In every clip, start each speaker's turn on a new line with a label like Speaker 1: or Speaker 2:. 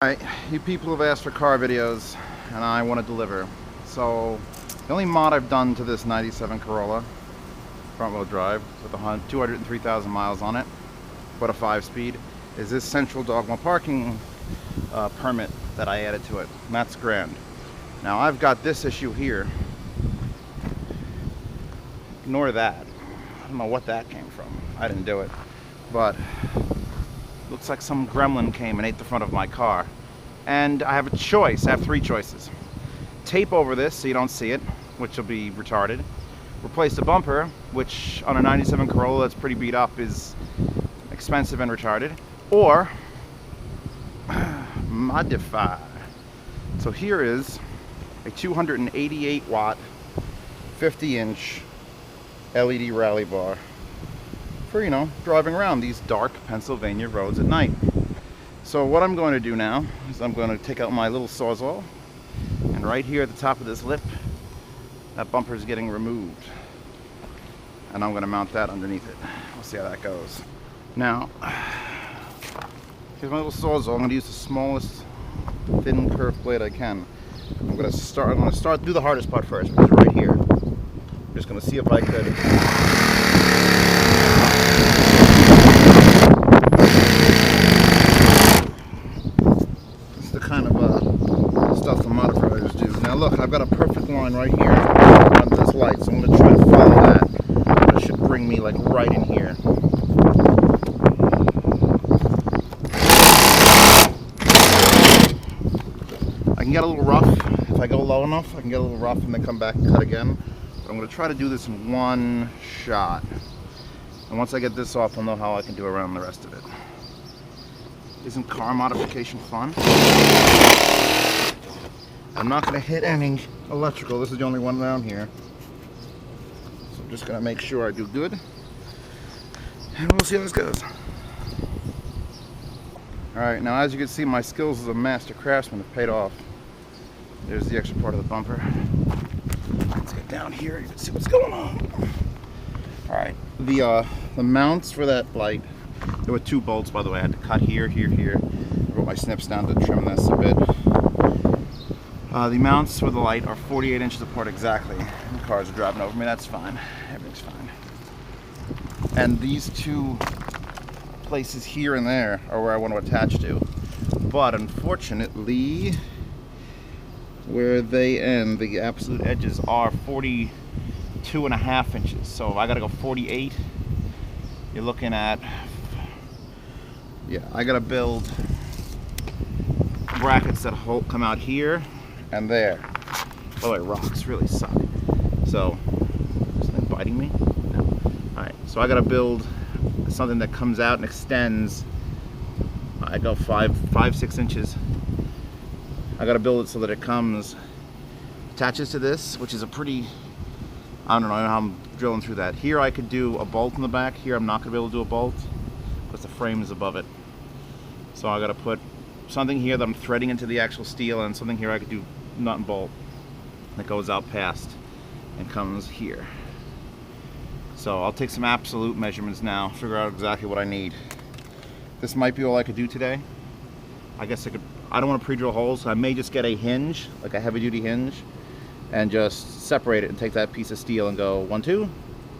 Speaker 1: Alright, you people have asked for car videos and I want to deliver. So the only mod I've done to this 97 Corolla front wheel drive with 203,000 miles on it, but a 5-speed, is this central dogma parking permit that I added to it. And that's grand. Now I've got this issue here. Ignore that. I don't know what that came from. I didn't do it. But looks like some gremlin came and ate the front of my car. And I have a choice. I have 3 choices. Tape over this so you don't see it, which will be retarded. Replace the bumper, which on a 97 Corolla that's pretty beat up is expensive and retarded. Or modify. So here is a 288 watt, 50-inch LED rally bar for, you know, driving around these dark Pennsylvania roads at night. So what I'm going to do now is I'm going to take out my little Sawzall, and right here at the top of this lip, that bumper is getting removed. And I'm going to mount that underneath it. We'll see how that goes. Now, here's my little Sawzall. I'm going to use the smallest thin curved blade I can. I'm going to start do the hardest part first, which is right here. I'm just going to see if I could kind of stuff the modifiers do. Now look, I've got a perfect line right here on this light, so I'm going to try to follow that. That should bring me like right in here. I can get a little rough. If I go low enough, I can get a little rough and then come back and cut again. But I'm going to try to do this in one shot. And once I get this off, I'll know how I can do around the rest of it. Isn't car modification fun? I'm not going to hit any electrical. This is the only one down here. So I'm just going to make sure I do good. And we'll see how this goes. Alright, now as you can see, my skills as a master craftsman have paid off. There's the extra part of the bumper. Let's get down here. You can see what's going on. Alright, the mounts for that light, there were 2 bolts, by the way. I had to cut here. I brought my snips down to trim this a bit. The mounts for the light are 48 inches apart exactly. The cars are driving over me, that's fine. Everything's fine. And these 2 places here and there are where I want to attach to. But unfortunately, where they end, the absolute edges are 42.5 inches. So if I gotta go 48, you're looking at, yeah, I gotta build brackets that come out here and there. Oh, it rocks, really suck. So, is something biting me? No. Alright, so I gotta build something that comes out and extends. I go 5-6 inches. I gotta build it so that it attaches to this, which is a pretty, I don't know how I'm drilling through that. Here I could do a bolt in the back. Here I'm not gonna be able to do a bolt because the frame is above it. So I gotta put something here that I'm threading into the actual steel, and something here I could do nut and bolt that goes out past and comes here. So I'll take some absolute measurements now, figure out exactly what I need. This might be all I could do today. I guess I don't want to pre-drill holes, so I may just get a hinge, like a heavy duty hinge, and just separate it and take that piece of steel and go 1, 2,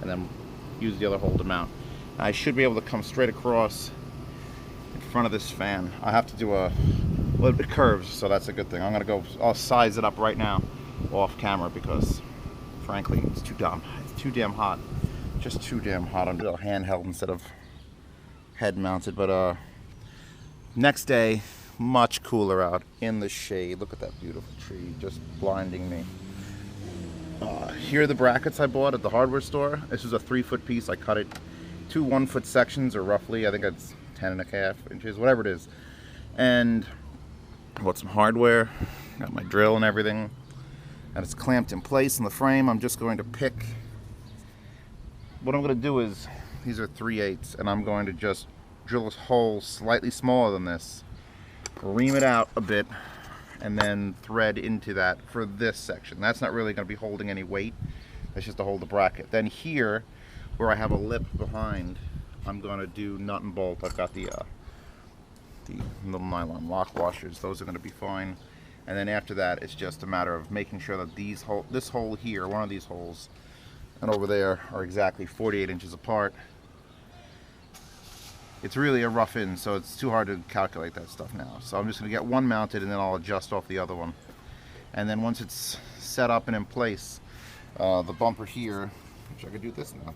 Speaker 1: and then use the other hole to mount. I should be able to come straight across in front of this fan. I have to do well, it curves, so that's a good thing. I'll size it up right now off camera because frankly it's too damn hot. Just too damn hot. I'm doing handheld instead of head mounted. But next day, much cooler out in the shade. Look at that beautiful tree just blinding me. Here are the brackets I bought at the hardware store. This is a 3-foot piece. I cut it 2 1-foot sections, or roughly, I think it's 10.5 inches, whatever it is. And I bought some hardware, got my drill and everything, and it's clamped in place in the frame. I'm just going to pick, what I'm going to do is, these are 3/8, and I'm going to just drill a hole slightly smaller than this, ream it out a bit, and then thread into that for this section. That's not really going to be holding any weight. That's just to hold the bracket. Then here, where I have a lip behind, I'm going to do nut and bolt. I've got the the little nylon lock washers. Those are going to be fine. And then after that, it's just a matter of making sure that this hole here, one of these holes, and over there are exactly 48 inches apart. It's really a rough in, so it's too hard to calculate that stuff now. So I'm just going to get one mounted, and then I'll adjust off the other one. And then once it's set up and in place, the bumper here, which I could do this now,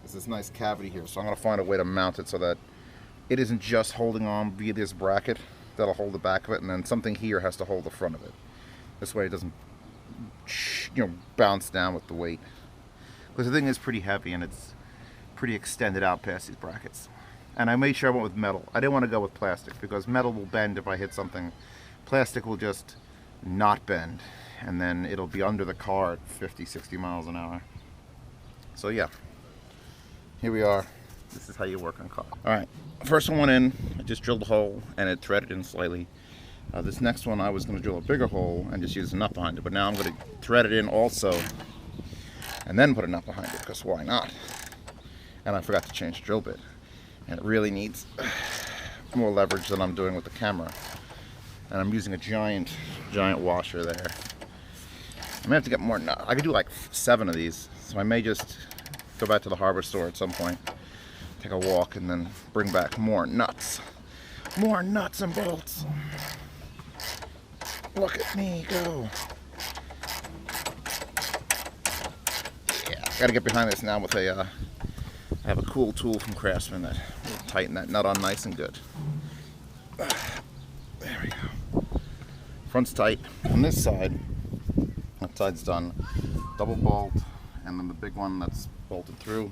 Speaker 1: there's this nice cavity here. So I'm going to find a way to mount it so that it isn't just holding on via this bracket that'll hold the back of it, and then something here has to hold the front of it. This way it doesn't, bounce down with the weight. Because the thing is pretty heavy and it's pretty extended out past these brackets. And I made sure I went with metal. I didn't want to go with plastic because metal will bend if I hit something. Plastic will just not bend, and then it'll be under the car at 50, 60 miles an hour. So yeah, here we are. This is how you work on car. Alright, first one went in, I just drilled a hole and it threaded in slightly. This next one I was going to drill a bigger hole and just use a nut behind it, but now I'm going to thread it in also and then put a nut behind it, because why not? And I forgot to change the drill bit, and it really needs more leverage than I'm doing with the camera. And I'm using a giant washer there. I'm gonna have to get more nuts. I could do like 7 of these, so I may just go back to the hardware store at some point, take a walk, and then bring back more nuts. More nuts and bolts. Look at me go. Yeah, I gotta get behind this now with a, I have a cool tool from Craftsman that will tighten that nut on nice and good. There we go. Front's tight. On this side, that side's done. Double bolt, and then the big one that's bolted through.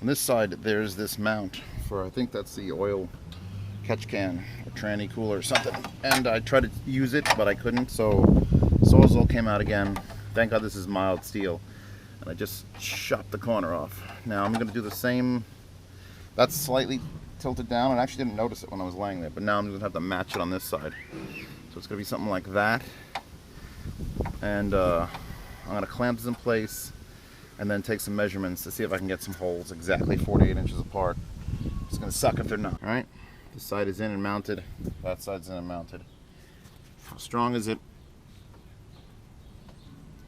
Speaker 1: On this side, there's this mount for, I think that's the oil catch can or tranny cooler or something. And I tried to use it, but I couldn't, so Sawzall came out again. Thank God this is mild steel. And I just chopped the corner off. Now I'm going to do the same. That's slightly tilted down, and I actually didn't notice it when I was laying there, but now I'm going to have to match it on this side. So it's going to be something like that. And I'm going to clamp this in place and then take some measurements to see if I can get some holes exactly 48 inches apart. It's going to suck if they're not. Alright, this side is in and mounted, that side's in and mounted. How strong is it?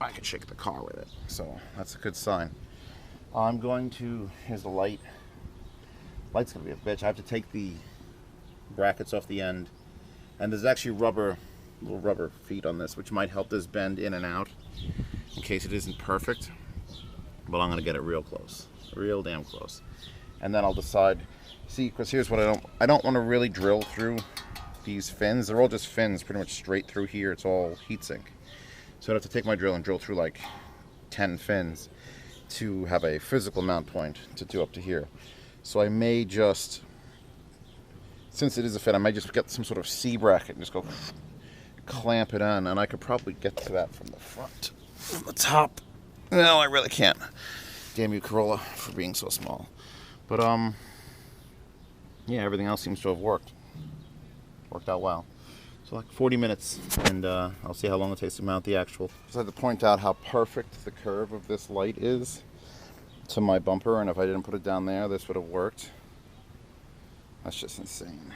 Speaker 1: I can shake the car with it, so that's a good sign. I'm going to, here's the light. Light's going to be a bitch. I have to take the brackets off the end, and there's actually little rubber feet on this, which might help this bend in and out in case it isn't perfect. But I'm going to get it real close, real damn close, and then I'll decide. See, because here's what I don't want to really drill through these fins. They're all just fins, pretty much straight through here. It's all heatsink. So I'd have to take my drill and drill through like 10 fins to have a physical mount point to do up to here. So I may just, since it is a fin, I might just get some sort of C bracket and just go clamp it on, and I could probably get to that from the front. From the top. No, I really can't. Damn you, Corolla, for being so small. But yeah, everything else seems to have worked. Worked out well. So like 40 minutes, and I'll see how long it takes to mount the actual. Just had to point out how perfect the curve of this light is to my bumper, and if I didn't put it down there, this would have worked. That's just insane.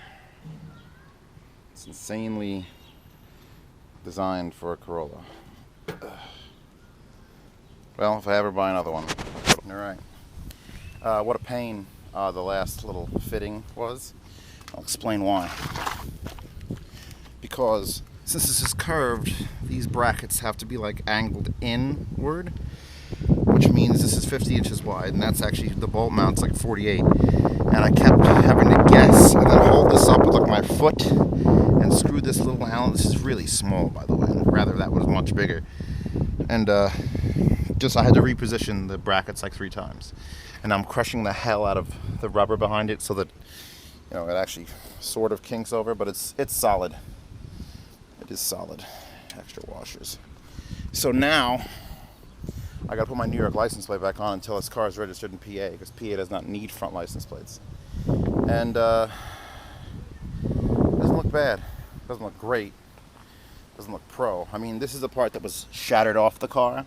Speaker 1: It's insanely designed for a Corolla. Well, if I ever buy another one. Alright. What a pain the last little fitting was. I'll explain why. Because since this is curved, these brackets have to be like angled inward, which means this is 50 inches wide, and that's actually, the bolt mount's like 48. And I kept having to guess and then hold this up with like my foot and screw this little Allen. This is really small, by the way. I'd rather that was much bigger. And just I had to reposition the brackets like 3 times. And I'm crushing the hell out of the rubber behind it so that, you know, it actually sort of kinks over, but it's solid. It is solid. Extra washers. So now I gotta put my New York license plate back on until this car is registered in PA, because PA does not need front license plates. And doesn't look bad. Doesn't look great. Doesn't look pro. I mean, this is the part that was shattered off the car,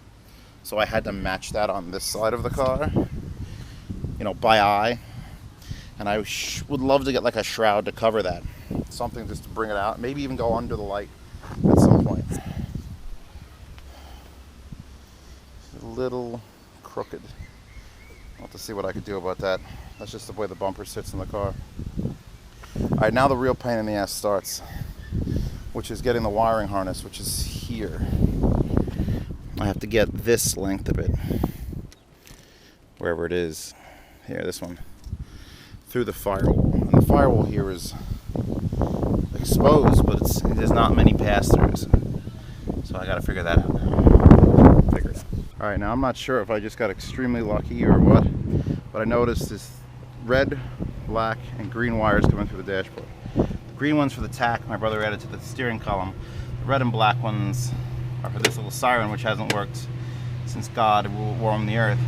Speaker 1: so I had to match that on this side of the car, you know, by eye. And I would love to get like a shroud to cover that. with something just to bring it out. Maybe even go under the light at some point. It's a little crooked. I'll have to see what I could do about that. That's just the way the bumper sits in the car. Alright, now the real pain in the ass starts, which is getting the wiring harness, which is here. I have to get this length of it, wherever it is. Here, this one. Through the firewall. And the firewall here is exposed, but there's not many pass-throughs. So I gotta figure that out now. Figure it out. Alright, now I'm not sure if I just got extremely lucky or what, but I noticed this red, black, and green wires coming through the dashboard. The green ones for the tack my brother added to the steering column. The red and black ones are for this little siren, which hasn't worked since God warmed the earth.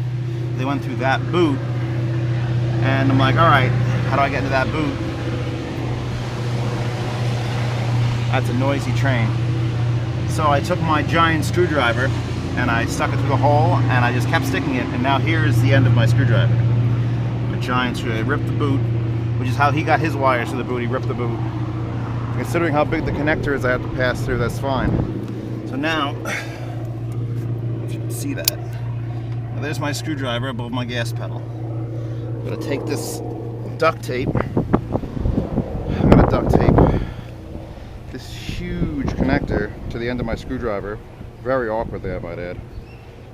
Speaker 1: They went through that boot, and I'm like, alright, how do I get into that boot? That's a noisy train. So I took my giant screwdriver and I stuck it through the hole, and I just kept sticking it, and now here's the end of my screwdriver. A giant screwdriver. Ripped the boot, which is how he got his wires to the boot. He ripped the boot. Considering how big the connector is I have to pass through, that's fine. So now, if you can see that, now there's my screwdriver above my gas pedal. I'm gonna take this duct tape. I'm gonna duct tape this huge connector to the end of my screwdriver, very awkwardly I might add,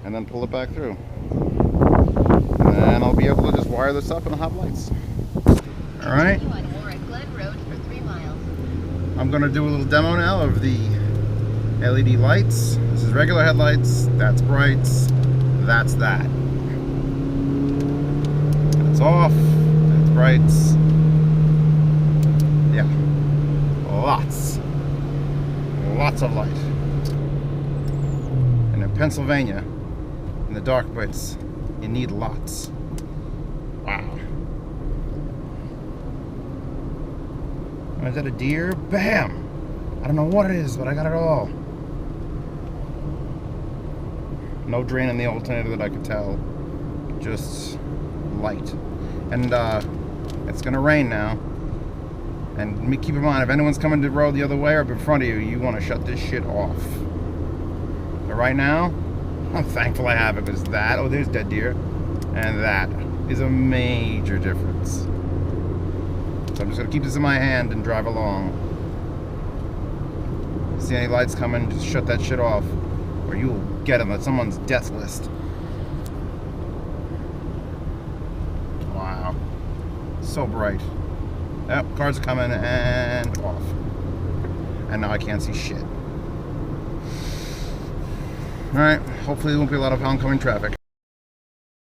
Speaker 1: and then pull it back through. And then I'll be able to just wire this up and I'll have lights. Alright. I'm gonna do a little demo now of the LED lights. This is regular headlights, that's brights, that's that. That's off, that's brights. Yeah, lots of light. And in Pennsylvania, in the dark bits, you need lots. Wow. Is that a deer? Bam! I don't know what it is, but I got it all. No drain in the alternator that I could tell. Just light. And it's gonna rain now. And keep in mind, if anyone's coming to the road the other way or up in front of you, you want to shut this shit off. But right now, I'm thankful I have it, because that, oh, there's dead deer, and that is a major difference. So I'm just gonna keep this in my hand and drive along. See any lights coming, just shut that shit off, or you will get them at someone's death list. Wow, so bright. Yep, cars are coming and off. And now I can't see shit. Alright, hopefully there won't be a lot of oncoming traffic.